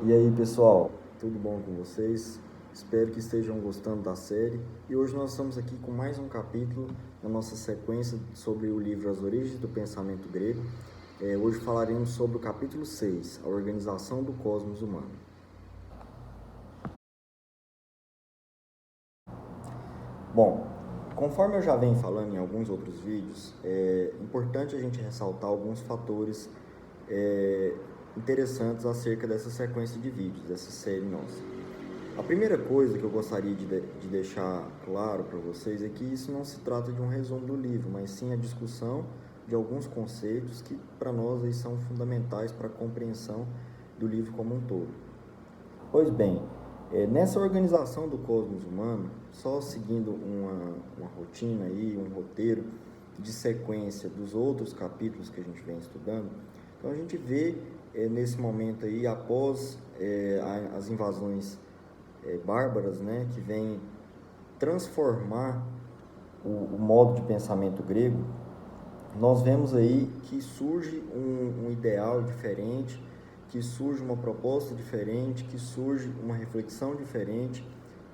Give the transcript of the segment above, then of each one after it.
E aí, pessoal, tudo bom com vocês? Espero que estejam gostando da série. E hoje nós estamos aqui com mais um capítulo na nossa sequência sobre o livro As Origens do Pensamento Grego. Hoje falaremos sobre o capítulo 6, a organização do cosmos humano. Bom, conforme eu já venho falando em alguns outros vídeos, é importante a gente ressaltar alguns fatores interessantes acerca dessa sequência de vídeos, dessa série nossa. A primeira coisa que eu gostaria de deixar claro para vocês é que isso não se trata de um resumo do livro, mas sim a discussão de alguns conceitos que para nós aí são fundamentais para a compreensão do livro como um todo. Pois bem, nessa organização do cosmos humano, só seguindo uma rotina aí, um roteiro de sequência dos outros capítulos que a gente vem estudando, então a gente vê nesse momento aí, após as invasões bárbaras, né, que vem transformar o modo de pensamento grego, nós vemos aí que surge um ideal diferente, que surge uma proposta diferente, que surge uma reflexão diferente,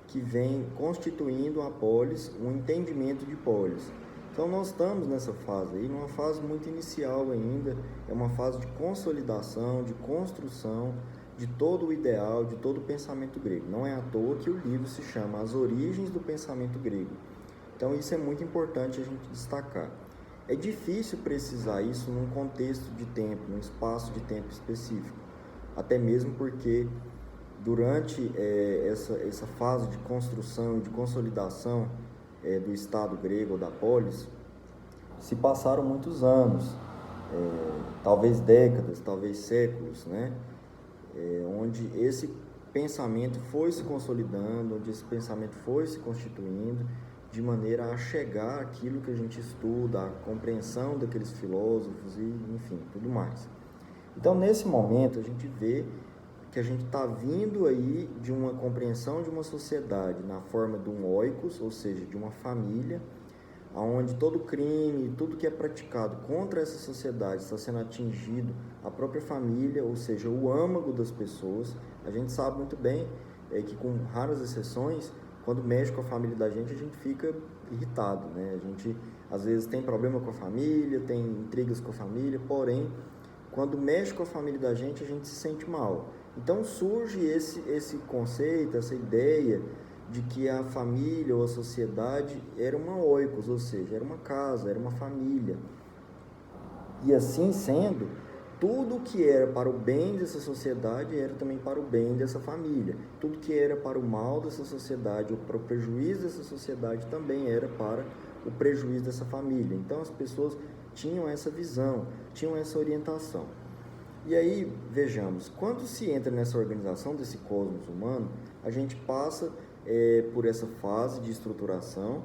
que vem constituindo a polis, um entendimento de polis. Então nós estamos nessa fase aí, numa fase muito inicial ainda, é uma fase de consolidação, de construção de todo o ideal, de todo o pensamento grego. Não é à toa que o livro se chama As Origens do Pensamento Grego. Então isso é muito importante a gente destacar. É difícil precisar isso num contexto de tempo, num espaço de tempo específico, até mesmo porque durante essa fase de construção e de consolidação do Estado grego ou da polis, se passaram muitos anos, talvez décadas, talvez séculos, né? Onde esse pensamento foi se consolidando, onde esse pensamento foi se constituindo, de maneira a chegar àquilo que a gente estuda, a compreensão daqueles filósofos e, enfim, tudo mais. Então, nesse momento, a gente vê que a gente está vindo aí de uma compreensão de uma sociedade na forma de um oikos, ou seja, de uma família, onde todo crime, tudo que é praticado contra essa sociedade está sendo atingido a própria família, ou seja, o âmago das pessoas. A gente sabe muito bem que, com raras exceções, quando mexe com a família da gente, a gente fica irritado, né? A gente, às vezes, tem problema com a família, tem intrigas com a família, porém, quando mexe com a família da gente, a gente se sente mal. Então surge esse conceito, essa ideia de que a família ou a sociedade era uma oikos, ou seja, era uma casa, era uma família. E assim sendo, tudo que era para o bem dessa sociedade era também para o bem dessa família. Tudo que era para o mal dessa sociedade ou para o prejuízo dessa sociedade também era para o prejuízo dessa família. Então as pessoas tinham essa visão, tinham essa orientação. E aí, vejamos, quando se entra nessa organização desse cosmos humano, a gente passa por essa fase de estruturação,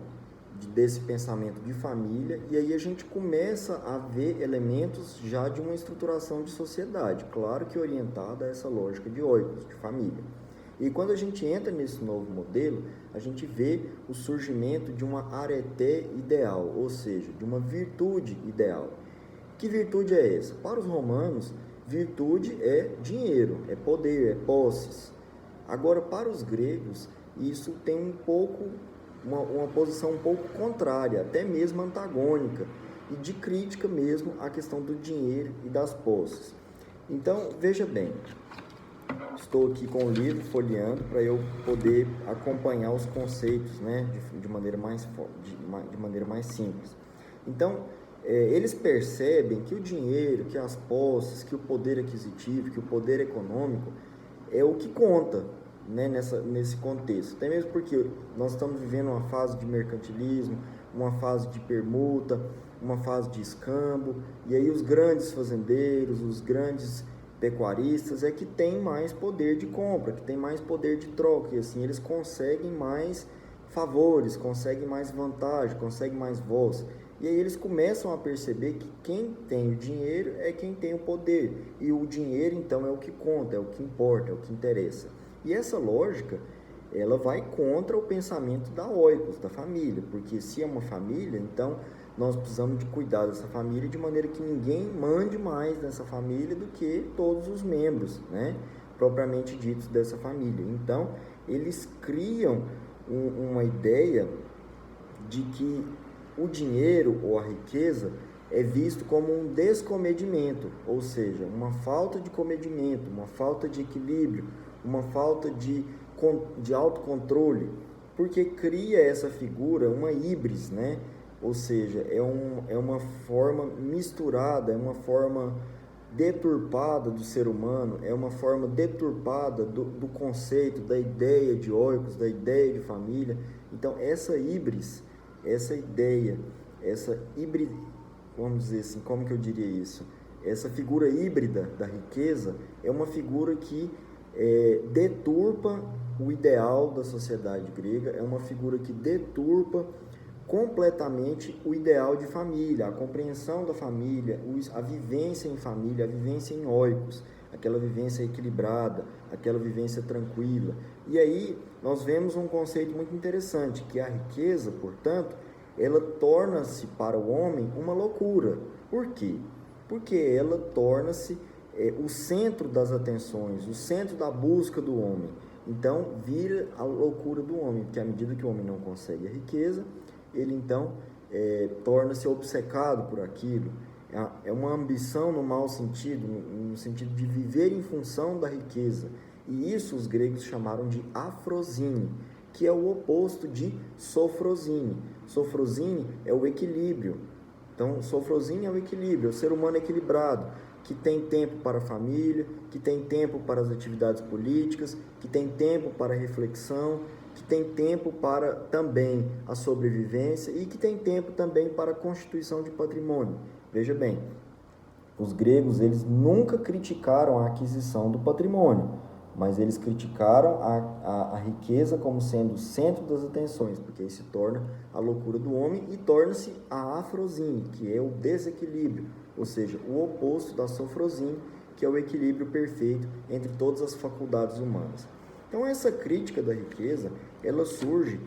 desse pensamento de família, e aí a gente começa a ver elementos já de uma estruturação de sociedade, claro que orientada a essa lógica de oikos, de família. E quando a gente entra nesse novo modelo, a gente vê o surgimento de uma areté ideal, ou seja, de uma virtude ideal. Que virtude é essa? Para os romanos, virtude é dinheiro, é poder, é posses. Agora, para os gregos, isso tem uma posição um pouco contrária, até mesmo antagônica, e de crítica mesmo à questão do dinheiro e das posses. Então, veja bem, estou aqui com o livro, folheando, para eu poder acompanhar os conceitos, né, de maneira mais simples. Então, eles percebem que o dinheiro, que as posses, que o poder aquisitivo, que o poder econômico é o que conta, né, nesse contexto. Até mesmo porque nós estamos vivendo uma fase de mercantilismo, uma fase de permuta, uma fase de escambo, e aí os grandes fazendeiros, os grandes pecuaristas é que têm mais poder de compra, que têm mais poder de troca, e assim eles conseguem mais favores, conseguem mais vantagem, conseguem mais voz. E aí eles começam a perceber que quem tem o dinheiro é quem tem o poder, e o dinheiro então é o que conta, é o que importa, é o que interessa. E essa lógica, ela vai contra o pensamento da oikos, da família, porque se é uma família, então nós precisamos de cuidar dessa família de maneira que ninguém mande mais nessa família do que todos os membros, né? propriamente ditos dessa família. Então, eles criam uma ideia de que o dinheiro ou a riqueza é visto como um descomedimento, ou seja, uma falta de comedimento, uma falta de equilíbrio, uma falta de autocontrole, porque cria essa figura, uma híbris, né? Ou seja, é uma forma misturada, é uma forma deturpada do ser humano, é uma forma deturpada do conceito, da ideia de oikos, da ideia de família. Então, essa híbris, essa ideia, essa híbrida, vamos dizer assim, como que eu diria isso? Essa figura híbrida da riqueza é uma figura que deturpa o ideal da sociedade grega, é uma figura que deturpa completamente o ideal de família, a compreensão da família, a vivência em família, a vivência em oikos, aquela vivência equilibrada, aquela vivência tranquila. E aí nós vemos um conceito muito interessante, que a riqueza, portanto, ela torna-se para o homem uma loucura. Por quê? Porque ela torna-se o centro das atenções, o centro da busca do homem. Então, vira a loucura do homem, porque à medida que o homem não consegue a riqueza, ele então torna-se obcecado por aquilo. É uma ambição no mau sentido, no sentido de viver em função da riqueza. E isso os gregos chamaram de afrosine, que é o oposto de sofrosine. Sofrosine é o equilíbrio. Então, sofrosine é o equilíbrio, é o ser humano equilibrado, que tem tempo para a família, que tem tempo para as atividades políticas, que tem tempo para a reflexão, que tem tempo para também a sobrevivência e que tem tempo também para a constituição de patrimônio. Veja bem, os gregos eles nunca criticaram a aquisição do patrimônio, mas eles criticaram a riqueza como sendo o centro das atenções, porque aí se torna a loucura do homem e torna-se a afrosine, que é o desequilíbrio, ou seja, o oposto da sofrosine, que é o equilíbrio perfeito entre todas as faculdades humanas. Então, essa crítica da riqueza, ela surge,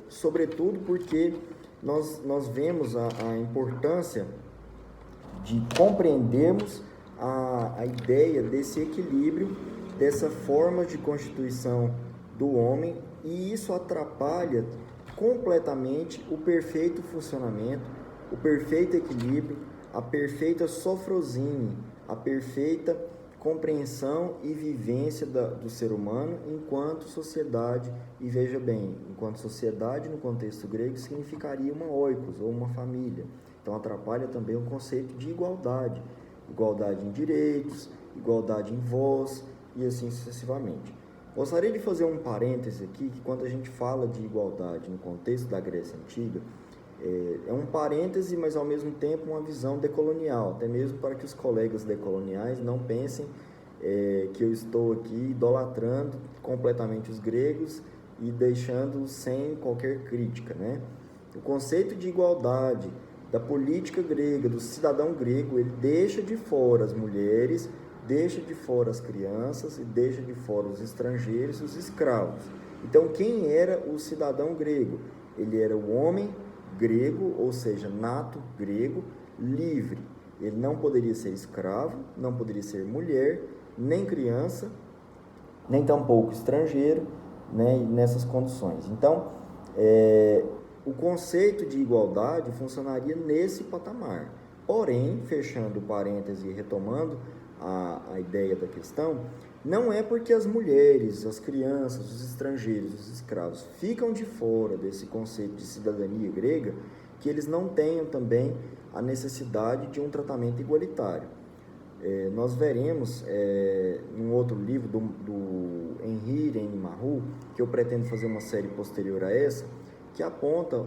sobretudo porque nós vemos a importância de compreendermos a ideia desse equilíbrio, dessa forma de constituição do homem, e isso atrapalha completamente o perfeito funcionamento, o perfeito equilíbrio, a perfeita sofrosine, a perfeita compreensão e vivência do ser humano enquanto sociedade. E veja bem, enquanto sociedade no contexto grego significaria uma oikos ou uma família. Então atrapalha também o conceito de igualdade, igualdade em direitos, igualdade em voz e assim sucessivamente. Gostaria de fazer um parêntese aqui, que quando a gente fala de igualdade no contexto da Grécia Antiga, é um parêntese, mas ao mesmo tempo uma visão decolonial, até mesmo para que os colegas decoloniais não pensem que eu estou aqui idolatrando completamente os gregos e deixando-os sem qualquer crítica, né? O conceito de igualdade da política grega, do cidadão grego, ele deixa de fora as mulheres, deixa de fora as crianças e deixa de fora os estrangeiros e os escravos. Então, quem era o cidadão grego? Ele era o homem grego, ou seja, nato grego, livre. Ele não poderia ser escravo, não poderia ser mulher, nem criança, nem tampouco estrangeiro, né, nessas condições. Então, o conceito de igualdade funcionaria nesse patamar. Porém, fechando o parêntese e retomando a ideia da questão, não é porque as mulheres, as crianças, os estrangeiros, os escravos ficam de fora desse conceito de cidadania grega que eles não tenham também a necessidade de um tratamento igualitário. Nós veremos num outro livro do Henri Irene Marrou, que eu pretendo fazer uma série posterior a essa, que aponta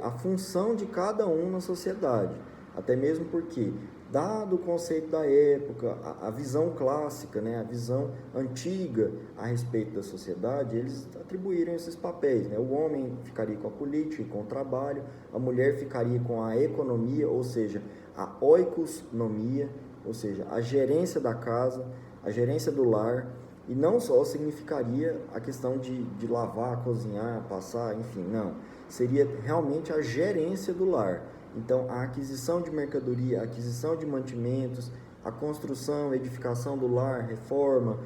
a função de cada um na sociedade, até mesmo porque, dado o conceito da época, a visão clássica, né, a visão antiga a respeito da sociedade, eles atribuíram esses papéis, né? O homem ficaria com a política e com o trabalho, a mulher ficaria com a economia, ou seja, a oikosnomia, ou seja, a gerência da casa, a gerência do lar, e não só significaria a questão de lavar, cozinhar, passar, enfim, não. Seria realmente a gerência do lar. Então, a aquisição de mercadoria, a aquisição de mantimentos, a construção, a edificação do lar, reforma,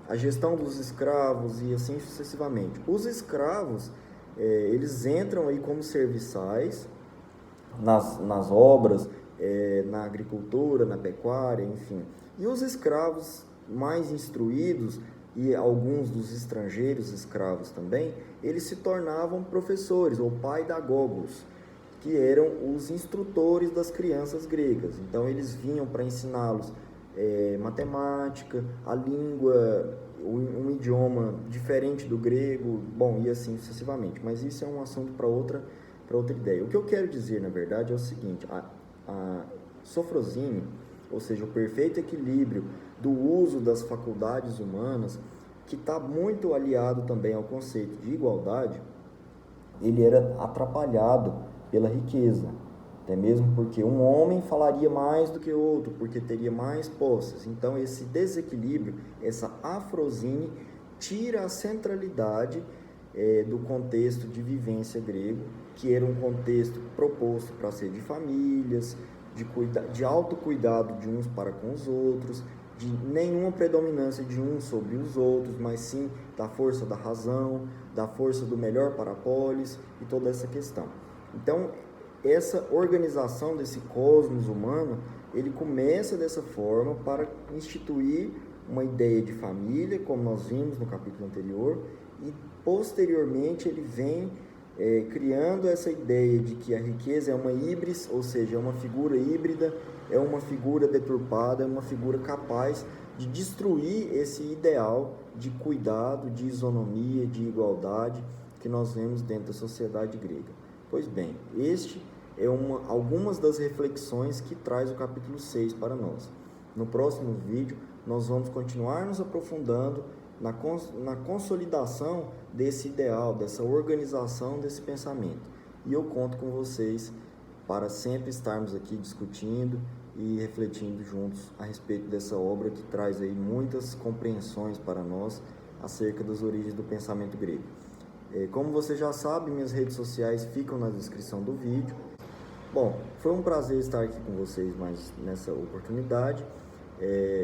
a gestão dos escravos e assim sucessivamente. Os escravos, eles entram aí como serviçais nas obras, na agricultura, na pecuária, enfim. E os escravos mais instruídos, e alguns dos estrangeiros escravos também, eles se tornavam professores, ou paidagogos, que eram os instrutores das crianças gregas. Então, eles vinham para ensiná-los matemática, a língua, um idioma diferente do grego, bom, e assim sucessivamente. Mas isso é um assunto para outra ideia. O que eu quero dizer, na verdade, é o seguinte: a sofrosine, ou seja, o perfeito equilíbrio do uso das faculdades humanas, que está muito aliado também ao conceito de igualdade, ele era atrapalhado pela riqueza, até mesmo porque um homem falaria mais do que outro, porque teria mais posses. Então, esse desequilíbrio, essa afrosine, tira a centralidade do contexto de vivência grego, que era um contexto proposto para ser de famílias, de autocuidado de uns para com os outros, de nenhuma predominância de uns sobre os outros, mas sim da força da razão, da força do melhor para a polis e toda essa questão. Então, essa organização desse cosmos humano, ele começa dessa forma para instituir uma ideia de família, como nós vimos no capítulo anterior, e posteriormente ele vem criando essa ideia de que a riqueza é uma híbris, ou seja, é uma figura híbrida, é uma figura deturpada, é uma figura capaz de destruir esse ideal de cuidado, de isonomia, de igualdade que nós vemos dentro da sociedade grega. Pois bem, este é algumas das reflexões que traz o capítulo 6 para nós. No próximo vídeo, nós vamos continuar nos aprofundando na consolidação desse ideal, dessa organização desse pensamento. E eu conto com vocês para sempre estarmos aqui discutindo e refletindo juntos a respeito dessa obra que traz aí muitas compreensões para nós acerca das origens do pensamento grego. Como você já sabe, minhas redes sociais ficam na descrição do vídeo. Bom, foi um prazer estar aqui com vocês mais nessa oportunidade.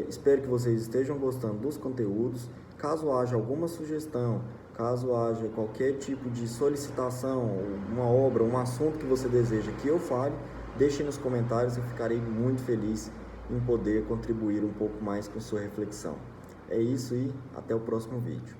Espero que vocês estejam gostando dos conteúdos. Caso haja alguma sugestão, caso haja qualquer tipo de solicitação, uma obra, um assunto que você deseja que eu fale, deixe nos comentários, eu ficarei muito feliz em poder contribuir um pouco mais com sua reflexão. É isso e até o próximo vídeo.